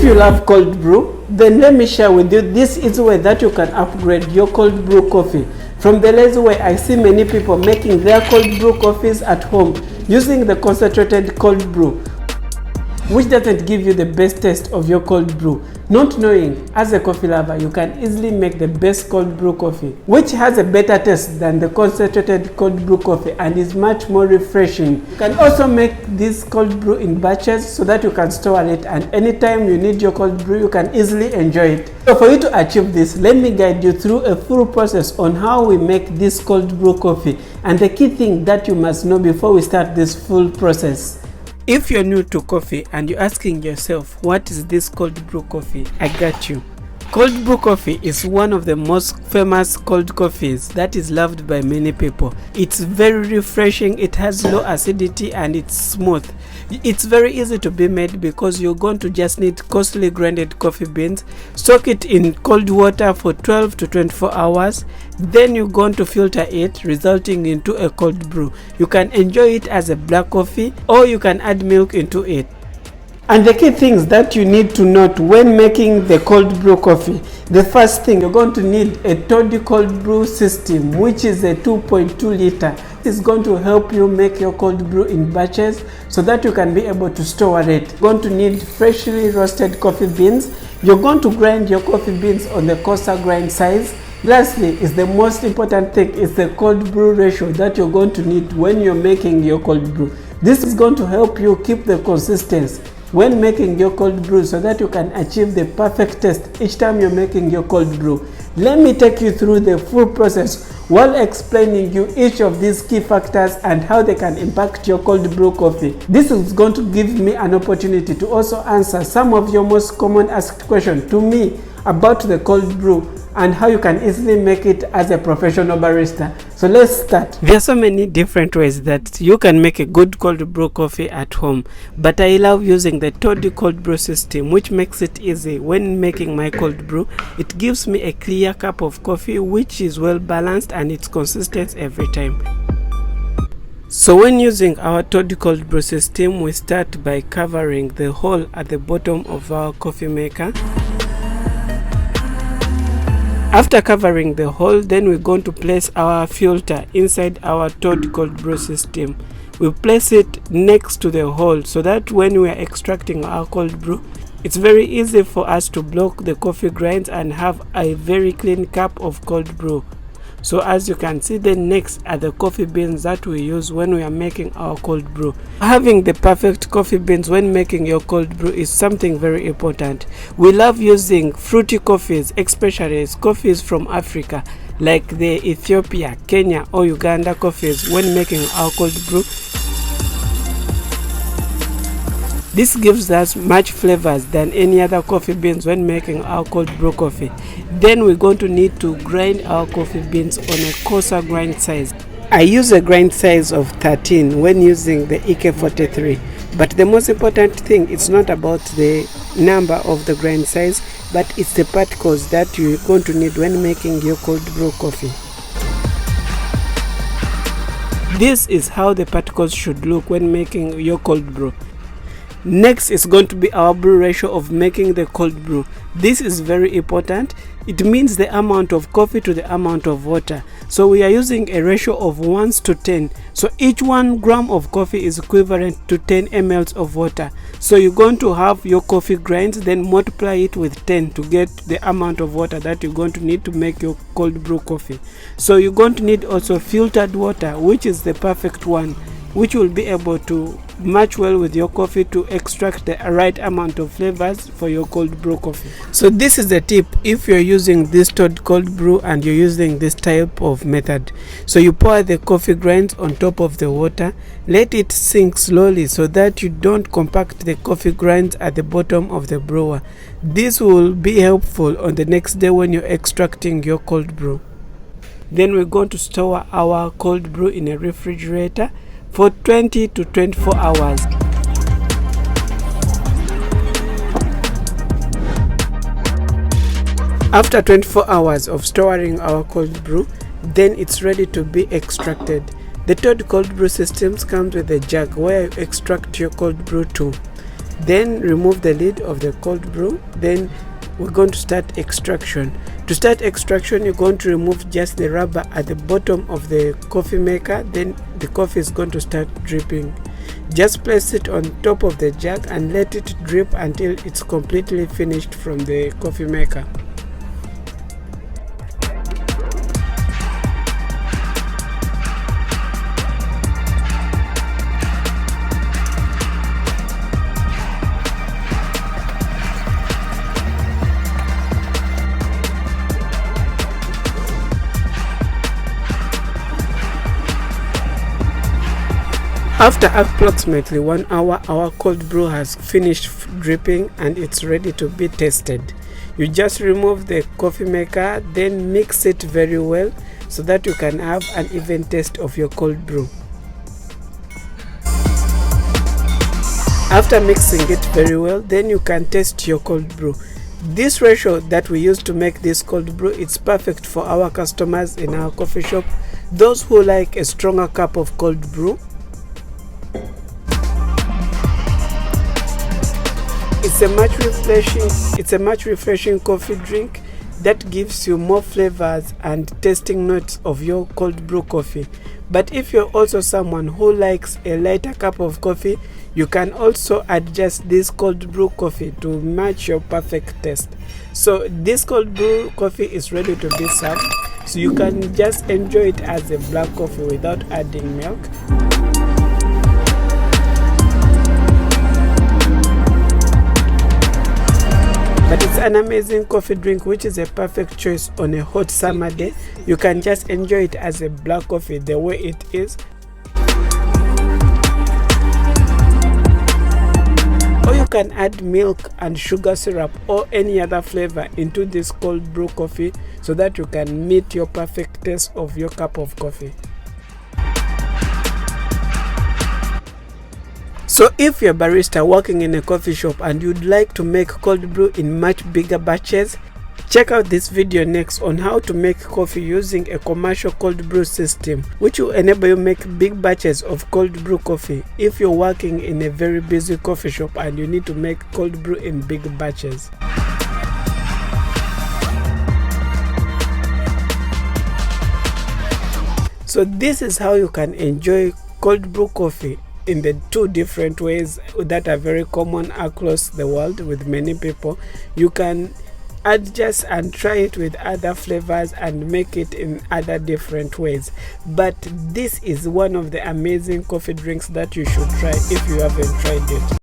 If you love cold brew, then let me share with you this easy way that you can upgrade your cold brew coffee. From the lazy way, I see many people making their cold brew coffees at home using the concentrated cold brew, which doesn't give you the best taste of your cold brew. Not knowing, as a coffee lover, you can easily make the best cold brew coffee, which has a better taste than the concentrated cold brew coffee and is much more refreshing. You can also make this cold brew in batches so that you can store it, and anytime you need your cold brew, you can easily enjoy it. So for you to achieve this, let me guide you through a full process on how we make this cold brew coffee and the key thing that you must know before we start this full process. If you're new to coffee and you're asking yourself, what is this cold brew coffee? I got you. Cold brew coffee is one of the most famous cold coffees that is loved by many people. It's very refreshing, it has low acidity, and it's smooth. It's very easy to be made because you're going to just need coarsely grinded coffee beans, soak it in cold water for 12 to 24 hours, then you're going to filter it, resulting into a cold brew. You can enjoy it as a black coffee, or you can add milk into it. And the key things that you need to note when making the cold brew coffee. The first thing, you're going to need a Toddy cold brew system, which is a 2.2 liter. It's going to help you make your cold brew in batches so that you can be able to store it. You're going to need freshly roasted coffee beans. You're going to grind your coffee beans on the coarser grind size. Lastly, is the most important thing, is the cold brew ratio that you're going to need when you're making your cold brew. This is going to help you keep the consistency when making your cold brew so that you can achieve the perfect taste each time you're making your cold brew. Let me take you through the full process while explaining you each of these key factors and how they can impact your cold brew coffee. This is going to give me an opportunity to also answer some of your most common asked questions to me about the cold brew and how you can easily make it as a professional barista. So let's start. There are so many different ways that you can make a good cold brew coffee at home, but I love using the Toddy cold brew system, which makes it easy when making my cold brew. It gives me a clear cup of coffee which is well balanced and it's consistent every time. So when using our Toddy cold brew system, we start by covering the hole at the bottom of our coffee maker. After covering the hole, then we're going to place our filter inside our Toddy cold brew system. We place it next to the hole so that when we are extracting our cold brew, it's very easy for us to block the coffee grinds and have a very clean cup of cold brew. So as you can see, then next are the coffee beans that we use when we are making our cold brew. Having the perfect coffee beans when making your cold brew is something very important. We love using fruity coffees, especially coffees from Africa, like the Ethiopia, Kenya or Uganda coffees when making our cold brew. This gives us much flavors than any other coffee beans when making our cold brew coffee. Then we're going to need to grind our coffee beans on a coarser grind size. I use a grind size of 13 when using the EK43. But the most important thing is not about the number of the grind size, but it's the particles that you're going to need when making your cold brew coffee. This is how the particles should look when making your cold brew. Next is going to be our brew ratio of making the cold brew. This is very important. It means the amount of coffee to the amount of water. So we are using a ratio of 1:10. So each 1 gram of coffee is equivalent to 10 ml of water. So you're going to have your coffee grinds, then multiply it with 10 to get the amount of water that you're going to need to make your cold brew coffee. So you're going to need also filtered water, which is the perfect one, which will be able to match well with your coffee to extract the right amount of flavors for your cold brew coffee. So this is the tip if you're using this Toddy cold brew and you're using this type of method. So you pour the coffee grinds on top of the water, let it sink slowly so that you don't compact the coffee grinds at the bottom of the brewer. This will be helpful on the next day when you're extracting your cold brew. Then we're going to store our cold brew in a refrigerator for 20 to 24 hours. After 24 hours of storing our cold brew, then it's ready to be extracted. The Toddy cold brew systems comes with a jug where you extract your cold brew to. Then remove the lid of the cold brew. Then we're going to start extraction. To start extraction, you're going to remove just the rubber at the bottom of the coffee maker. Then the coffee is going to start dripping. Just place it on top of the jug and let it drip until it's completely finished from the coffee maker. After approximately 1 hour, our cold brew has finished dripping and it's ready to be tasted. You just remove the coffee maker, then mix it very well so that you can have an even taste of your cold brew. After mixing it very well, then you can taste your cold brew. This ratio that we use to make this cold brew, it's perfect for our customers in our coffee shop, those who like a stronger cup of cold brew. It's a much refreshing coffee drink that gives you more flavors and tasting notes of your cold brew coffee. But if you're also someone who likes a lighter cup of coffee, you can also adjust this cold brew coffee to match your perfect taste. So this cold brew coffee is ready to be served, so you can just enjoy it as a black coffee without adding milk. But it's an amazing coffee drink which is a perfect choice on a hot summer day. You can just enjoy it as a black coffee the way it is. Or you can add milk and sugar syrup or any other flavor into this cold brew coffee so that you can meet your perfect taste of your cup of coffee. So if you're a barista working in a coffee shop and you'd like to make cold brew in much bigger batches, check out this video next on how to make coffee using a commercial cold brew system, which will enable you make big batches of cold brew coffee if you're working in a very busy coffee shop and you need to make cold brew in big batches. So this is how you can enjoy cold brew coffee in the two different ways that are very common across the world with many people. You can adjust and try it with other flavors and make it in other different ways, but this is one of the amazing coffee drinks that you should try if you haven't tried it.